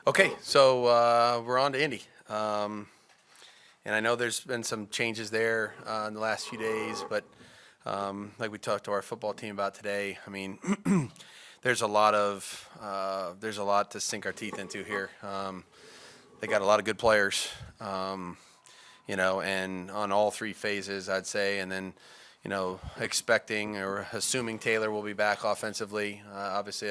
Okay, so we're on to Indy. And I know there's been some changes there in the last few days, but like we talked to our football team about today, I mean, there's a lot to sink our teeth into here. They got a lot of good players, and on all three phases, I'd say, and then, expecting or assuming Taylor will be back offensively. Obviously,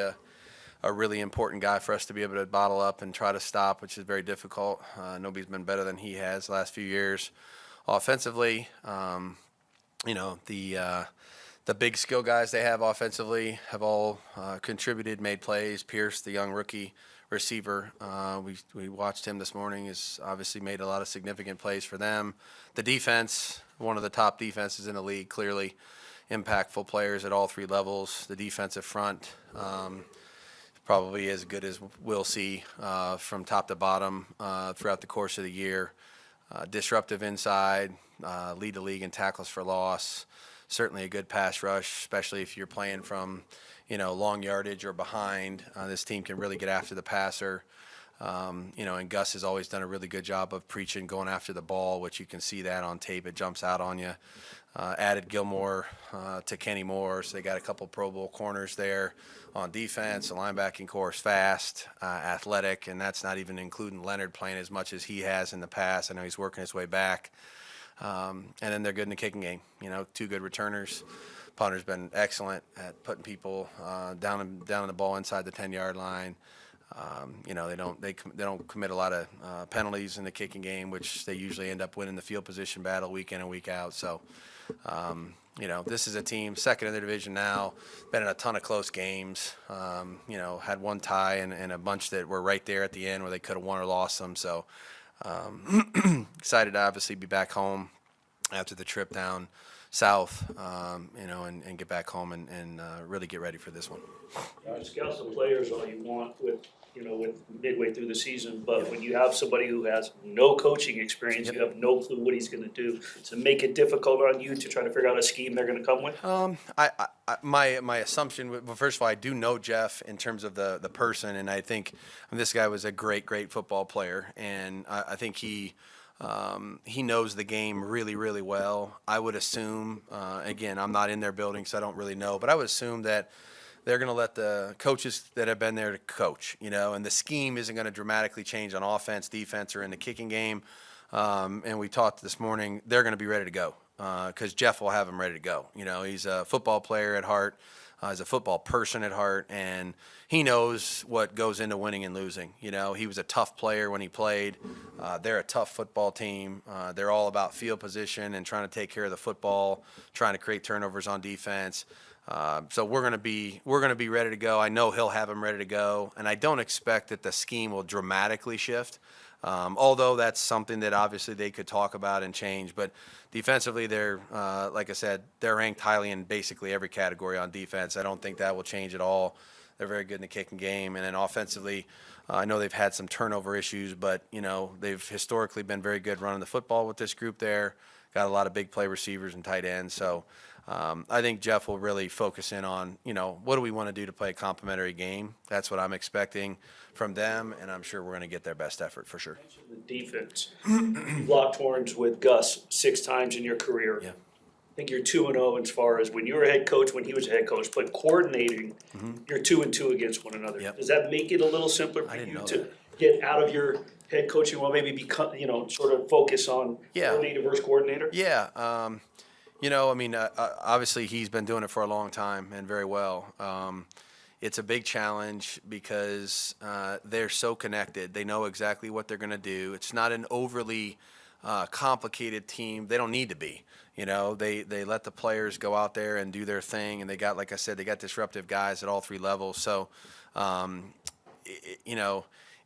a really important guy for us to be able to bottle up and try to stop, which is very difficult. Nobody's been better than he has the last few years. Offensively, the big skill guys they have offensively have all contributed, made plays. Pierce, the young rookie receiver, we watched him this morning, has obviously made a lot of significant plays for them. The defense, one of the top defenses in the league, clearly impactful players at all three levels. The defensive front, probably as good as we'll see from top to bottom throughout the course of the year. Disruptive inside, lead the league in tackles for loss. Certainly a good pass rush, especially if you're playing from, long yardage or behind. This team can really get after the passer. And Gus has always done a really good job of preaching, going after the ball, which you can see that on tape. It jumps out on you. Added Gilmore to Kenny Moore, so they got a couple Pro Bowl corners there on defense. The linebacking core is fast, athletic, and that's not even including Leonard playing as much as he has in the past. I know he's working his way back. And then they're good in the kicking game. Two good returners. Punter's been excellent at putting people down in the ball inside the 10-yard line. They don't commit a lot of penalties in the kicking game, which they usually end up winning the field position battle week in and week out. So, this is a team second in their division now, been in a ton of close games. Had one tie and a bunch that were right there at the end where they could have won or lost them. So, excited to obviously be back home after the trip down south, and get back home and really get ready for this one. Scout some players all you want with midway through the season, but when you have somebody who has no coaching experience, you have no clue what he's going to do. To make it difficult on you to try to figure out a scheme they're going to come with. My assumption, well, first of all, I do know Jeff in terms of the person, and I think this guy was a great football player, and I think he knows the game really, really well. I would assume, again, I'm not in their building, so I don't really know, but I would assume that they're going to let the coaches that have been there to coach, and the scheme isn't going to dramatically change on offense, defense, or in the kicking game. And we talked this morning, they're going to be ready to go because Jeff will have them ready to go. He's a football player at heart. He's a football person at heart, and he knows what goes into winning and losing. He was a tough player when he played. They're a tough football team. They're all about field position and trying to take care of the football, trying to create turnovers on defense. So we're gonna be ready to go. I know he'll have them ready to go, and I don't expect that the scheme will dramatically shift. Although that's something that obviously they could talk about and change. But defensively, they're like I said, they're ranked highly in basically every category on defense. I don't think that will change at all. They're very good in the kicking game, and then offensively, I know they've had some turnover issues, but they've historically been very good running the football with this group there. Got a lot of big play receivers and tight ends, so. I think Jeff will really focus in on, what do we want to do to play a complementary game? That's what I'm expecting from them, and I'm sure we're going to get their best effort for sure. The defense. You blocked horns with Gus 6 times in your career. Yeah. I think you're 2-0 as far as when you were a head coach, when he was a head coach, but coordinating, you're 2-2 against one another. Yep. Does that make it a little simpler for you to get out of your head coaching role, maybe become, sort of focus on coordinator versus coordinator? Yeah. Obviously he's been doing it for a long time and very well. It's a big challenge because they're so connected. They know exactly what they're going to do. It's not an overly complicated team. They don't need to be. They let the players go out there and do their thing, and they got, like I said, they got disruptive guys at all three levels. So,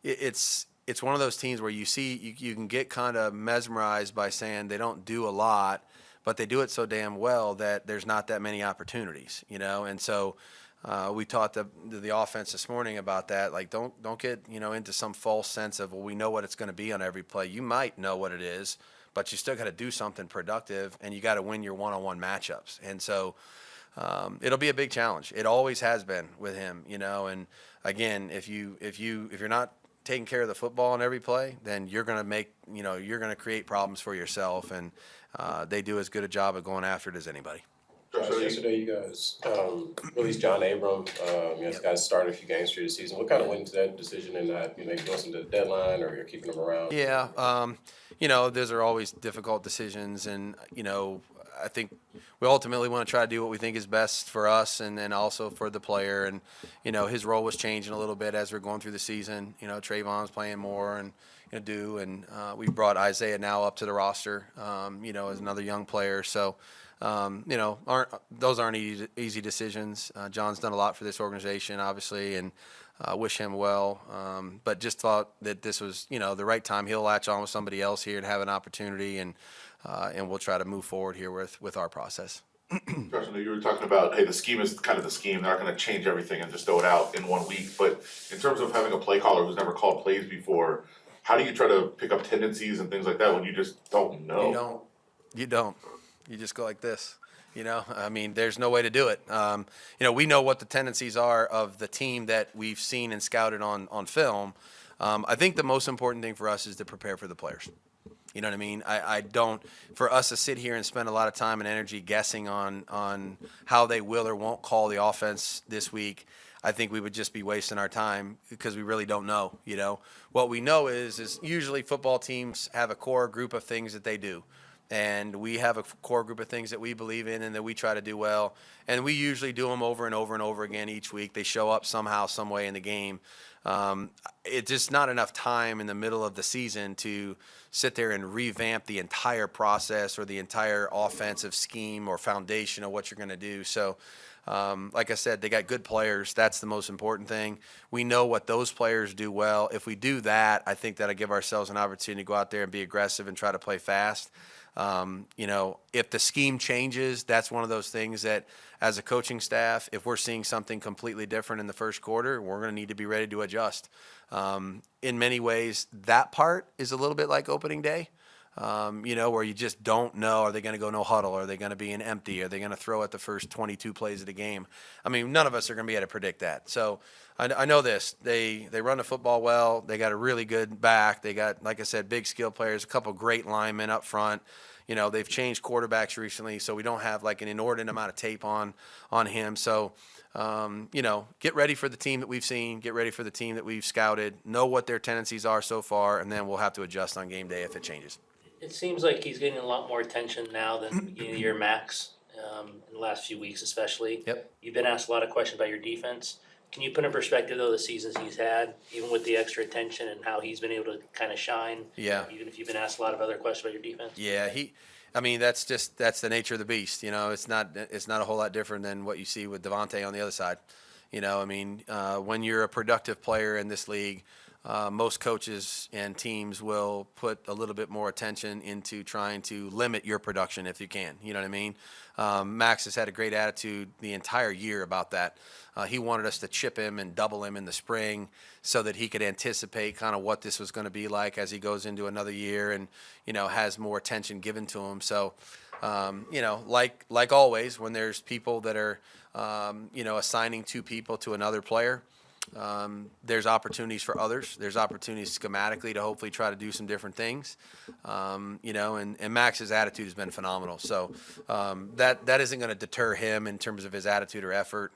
it's one of those teams where you see you can get kind of mesmerized by saying they don't do a lot, but they do it so damn well that there's not that many opportunities, and so we taught the offense this morning about that. Like, don't get into some false sense of, well, we know what it's going to be on every play. You might know what it is, but you still got to do something productive, and you got to win your one-on-one matchups. And so it'll be a big challenge. It always has been with him, and again, if you're not taking care of the football on every play, then you're going to create problems for yourself, and they do as good a job of going after it as anybody. Yesterday, you guys released John Abram. You guys started a few games through the season. What kind of went into that decision, and that maybe wasn't the deadline, or you're keeping him around? Yeah, those are always difficult decisions, and I think we ultimately want to try to do what we think is best for us, and then also for the player. And his role was changing a little bit as we're going through the season. Trayvon's playing more, and we brought Isaiah now up to the roster. As another young player, so. Those aren't easy decisions. John's done a lot for this organization, obviously, and wish him well. But just thought that this was, the right time. He'll latch on with somebody else here and have an opportunity, and we'll try to move forward here with our process. Josh, I know you were talking about, hey, the scheme is kind of the scheme. They're not going to change everything and just throw it out in 1 week. But in terms of having a play caller who's never called plays before, how do you try to pick up tendencies and things like that when you just don't know? You don't. You just go like this. There's no way to do it. We know what the tendencies are of the team that we've seen and scouted on film. I think the most important thing for us is to prepare for the players. You know what I mean? I don't, for us to sit here and spend a lot of time and energy guessing on how they will or won't call the offense this week, I think we would just be wasting our time because we really don't know. What we know is usually football teams have a core group of things that they do. And we have a core group of things that we believe in and that we try to do well. And we usually do them over and over and over again each week. They show up somehow, some way in the game. It's just not enough time in the middle of the season to sit there and revamp the entire process or the entire offensive scheme or foundation of what you're going to do. So, like I said, they got good players. That's the most important thing. We know what those players do well. If we do that, I think that'll give ourselves an opportunity to go out there and be aggressive and try to play fast. If the scheme changes, that's one of those things that as a coaching staff, if we're seeing something completely different in the first quarter, we're going to need to be ready to adjust. In many ways, that part is a little bit like opening day, where you just don't know, are they going to go no huddle? Are they going to be an empty? Are they going to throw at the first 22 plays of the game? None of us are going to be able to predict that. So I know this. They run the football well. They got a really good back. They got, like I said, big skill players, a couple great linemen up front. They've changed quarterbacks recently, so we don't have like an inordinate amount of tape on him. So, get ready for the team that we've seen, get ready for the team that we've scouted, know what their tendencies are so far, and then we'll have to adjust on game day if it changes. It seems like he's getting a lot more attention now than the beginning of the year, Maxx, in the last few weeks especially. Yep. You've been asked a lot of questions about your defense. Can you put in perspective, though, the seasons he's had, even with the extra attention and how he's been able to kind of shine? Yeah. Even if you've been asked a lot of other questions about your defense? Yeah, that's the nature of the beast. It's not a whole lot different than what you see with Devontae on the other side. When you're a productive player in this league, most coaches and teams will put a little bit more attention into trying to limit your production if you can. You know what I mean? Maxx has had a great attitude the entire year about that. He wanted us to chip him and double him in the spring so that he could anticipate kind of what this was going to be like as he goes into another year and, has more attention given to him. So, like always, when there's people that are, assigning two people to another player, there's opportunities for others. There's opportunities schematically to hopefully try to do some different things, and Max's attitude has been phenomenal. So that isn't going to deter him in terms of his attitude or effort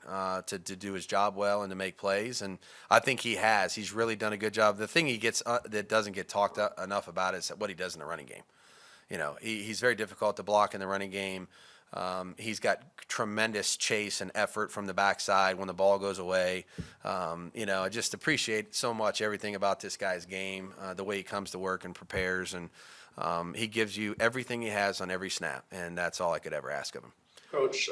to do his job well and to make plays. And I think he has. He's really done a good job. The thing he gets that doesn't get talked enough about is what he does in the running game. He's very difficult to block in the running game. He's got tremendous chase and effort from the backside when the ball goes away. I just appreciate so much everything about this guy's game, the way he comes to work and prepares, and he gives you everything he has on every snap, and that's all I could ever ask of him. Coach,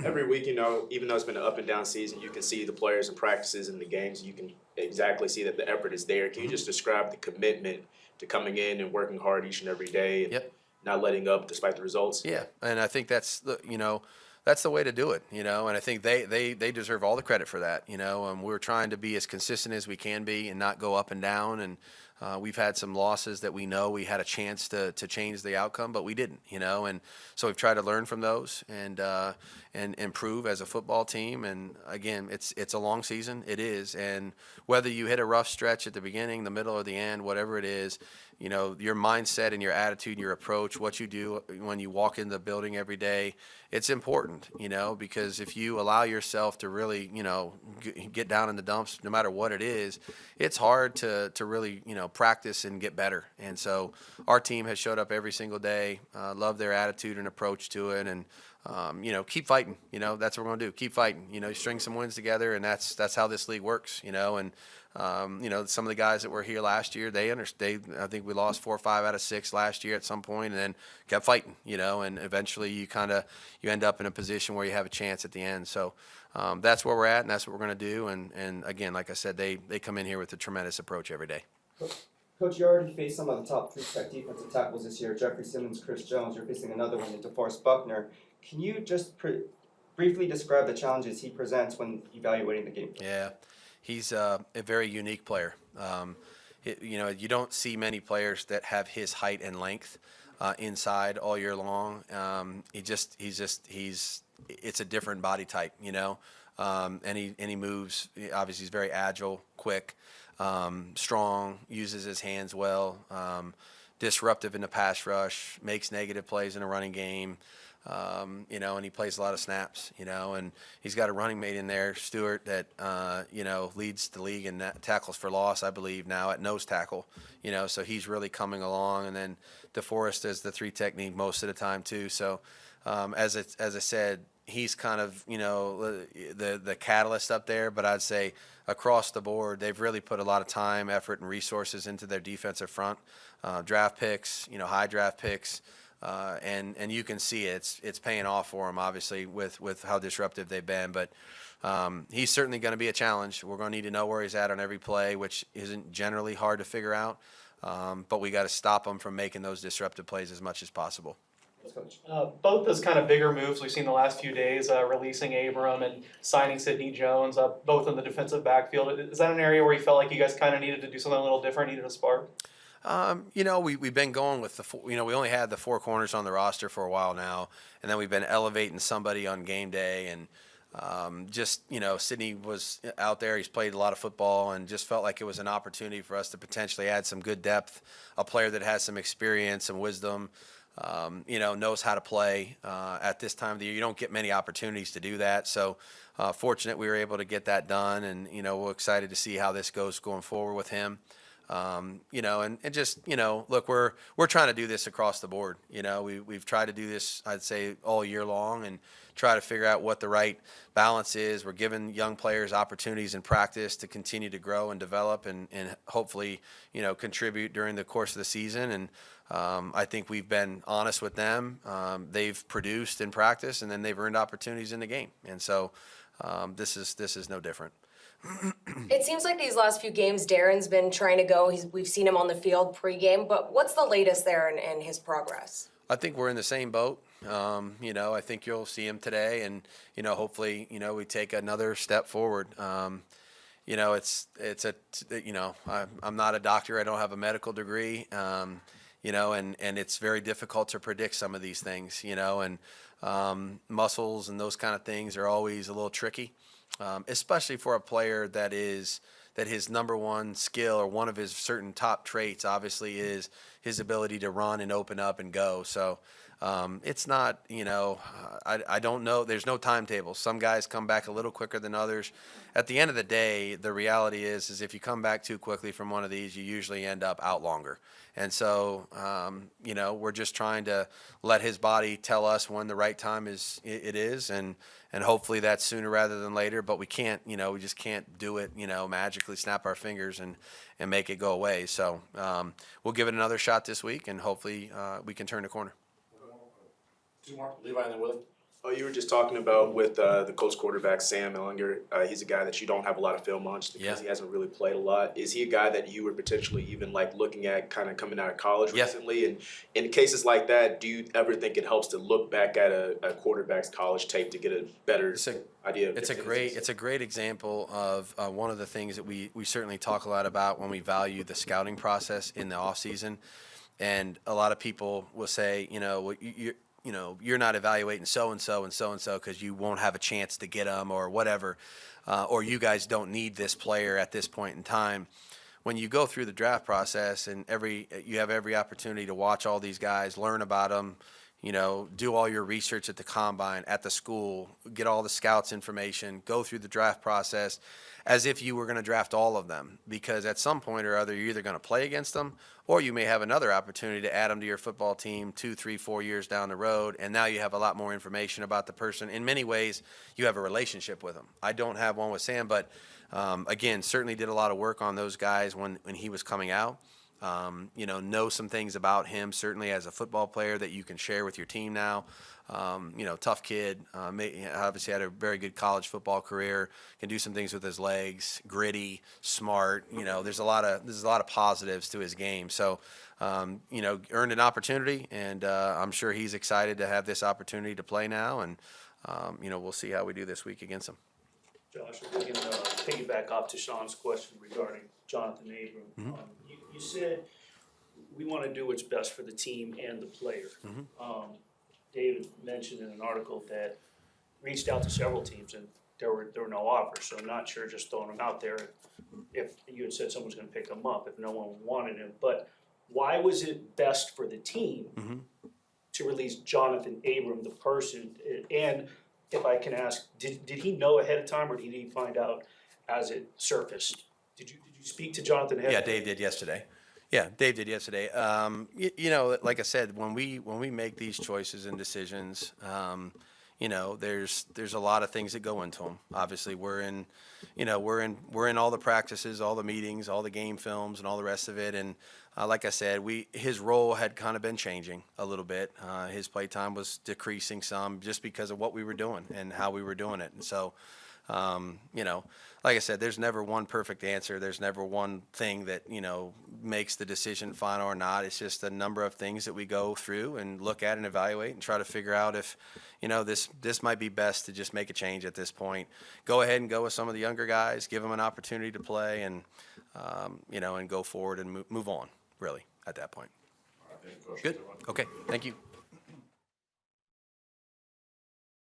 every week, even though it's been an up and down season, you can see the players and practices and the games. You can exactly see that the effort is there. Can you just describe the commitment to coming in and working hard each and every day? And not letting up despite the results. Yeah, and I think that's the way to do it. And I think they deserve all the credit for that. We're trying to be as consistent as we can be and not go up and down. And We've had some losses that we know we had a chance to change the outcome, but we didn't, and so we've tried to learn from those and improve as a football team. And again, it's a long season. It is. And whether you hit a rough stretch at the beginning, the middle, or the end, whatever it is, your mindset and your attitude and your approach, what you do when you walk in the building every day, it's important, because if you allow yourself to really, get down in the dumps, no matter what it is, it's hard to really, practice and get better. And so our team has showed up every single day, love their attitude and approach to it, and keep fighting. That's what we're gonna do. Keep fighting. You string some wins together, and that's how this league works. And some of the guys that were here last year, they understand. I think we lost 4 or 5 out of 6 last year at some point, and then kept fighting. And eventually you end up in a position where you have a chance at the end. So that's where we're at, and that's what we're gonna do. And again, like I said, they come in here with a tremendous approach every day. Coach, you already faced some of the top 3 tech defensive tackles this year, Jeffrey Simmons, Chris Jones. You're facing another one in DeForest Buckner. Can you just briefly describe the challenges he presents when evaluating the game? Yeah, he's a very unique player. You don't see many players that have his height and length inside all year long. It's a different body type, and he moves. Obviously, he's very agile, quick, strong, uses his hands well, disruptive in the pass rush, makes negative plays in a running game. And he plays a lot of snaps, and he's got a running mate in there, Stewart, that, leads the league in tackles for loss, I believe, now at nose tackle, so he's really coming along. And then DeForest does the 3 technique most of the time too. So, as I said, he's kind of, the catalyst up there, but I'd say across the board, they've really put a lot of time, effort, and resources into their defensive front, draft picks, high draft picks. And you can see it's paying off for him, obviously, with how disruptive they've been. But he's certainly going to be a challenge. We're going to need to know where he's at on every play, which isn't generally hard to figure out. But we got to stop him from making those disruptive plays as much as possible. Coach. Both those kind of bigger moves we've seen the last few days, releasing Abram and signing Sidney Jones, both in the defensive backfield. Is that an area where you felt like you guys kind of needed to do something a little different, needed a spark? We've been going with we only had the 4 corners on the roster for a while now, and then we've been elevating somebody on game day. And Sidney was out there. He's played a lot of football, and just felt like it was an opportunity for us to potentially add some good depth, a player that has some experience and wisdom, knows how to play at this time of the year. You don't get many opportunities to do that. So fortunate we were able to get that done, and, we're excited to see how this goes going forward with him. Look, we're trying to do this across the board. We've tried to do this, I'd say, all year long, and try to figure out what the right balance is. We're giving young players opportunities in practice to continue to grow and develop, and hopefully, contribute during the course of the season. And I think we've been honest with them. They've produced in practice, and then they've earned opportunities in the game. And so this is no different. It seems like these last few games, Darren's been trying to go. We've seen him on the field pregame, but what's the latest there in his progress? I think we're in the same boat. I think you'll see him today, and hopefully, we take another step forward. I'm not a doctor. I don't have a medical degree. And it's very difficult to predict some of these things. And muscles and those kind of things are always a little tricky. Especially for a player that his number one skill, or one of his certain top traits, obviously is his ability to run and open up and go. So it's not, I don't know. There's no timetable. Some guys come back a little quicker than others. At the end of the day, the reality is if you come back too quickly from one of these, you usually end up out longer. And so, we're just trying to let his body tell us when the right time is, and hopefully that's sooner rather than later. But we can't, we just can't do it, magically snap our fingers and make it go away. So we'll give it another shot this week, and hopefully we can turn the corner. Two more, Levi and then Willie. Oh, you were just talking about with the Colts quarterback, Sam Ellinger. He's a guy that you don't have a lot of film on just because he hasn't really played a lot. Is he a guy that you were potentially even like looking at kind of coming out of college Yeah. recently? And in cases like that, do you ever think it helps to look back at a quarterback's college tape to get a better idea of It's a great example of one of the things that we certainly talk a lot about when we value the scouting process in the off season. And a lot of people will say, you're not evaluating so and so and so and so because you won't have a chance to get them or whatever, or you guys don't need this player at this point in time. When you go through the draft process and you have every opportunity to watch all these guys, learn about them, do all your research at the combine, at the school, get all the scouts information, go through the draft process as if you were going to draft all of them, because at some point or other, you're either going to play against them or you may have another opportunity to add them to your football team 2, 3, 4 years down the road. And now you have a lot more information about the person. In many ways, you have a relationship with them. I don't have one with Sam, but again, certainly did a lot of work on those guys when he was coming out. Know some things about him, certainly as a football player that you can share with your team now. Tough kid, obviously had a very good college football career, can do some things with his legs, gritty, smart. There's a lot of positives to his game. So, earned an opportunity, and I'm sure he's excited to have this opportunity to play now. And, we'll see how we do this week against him. Josh, if we can piggyback off to Sean's question regarding Jonathan Abram. You said we want to do what's best for the team and the player. David mentioned in an article that reached out to several teams and there were no offers. So I'm not sure just throwing him out there if you had said someone's going to pick him up if no one wanted him. But why was it best for the team to release Jonathan Abram, the person? And if I can ask, did he know ahead of time or did he find out as it surfaced? Did you speak to Jonathan ahead? Yeah, Dave did yesterday. Like I said, when we make these choices and decisions, there's a lot of things that go into them. Obviously, we're in all the practices, all the meetings, all the game films, and all the rest of it. And like I said, his role had kind of been changing a little bit. His play time was decreasing some just because of what we were doing and how we were doing it. And so, like I said, there's never one perfect answer. There's never one thing that, makes the decision final or not. It's just a number of things that we go through and look at and evaluate and try to figure out if, this might be best to just make a change at this point. Go ahead and go with some of the younger guys, give them an opportunity to play and, and go forward and move on, really, at that point. Good. Okay. Thank you.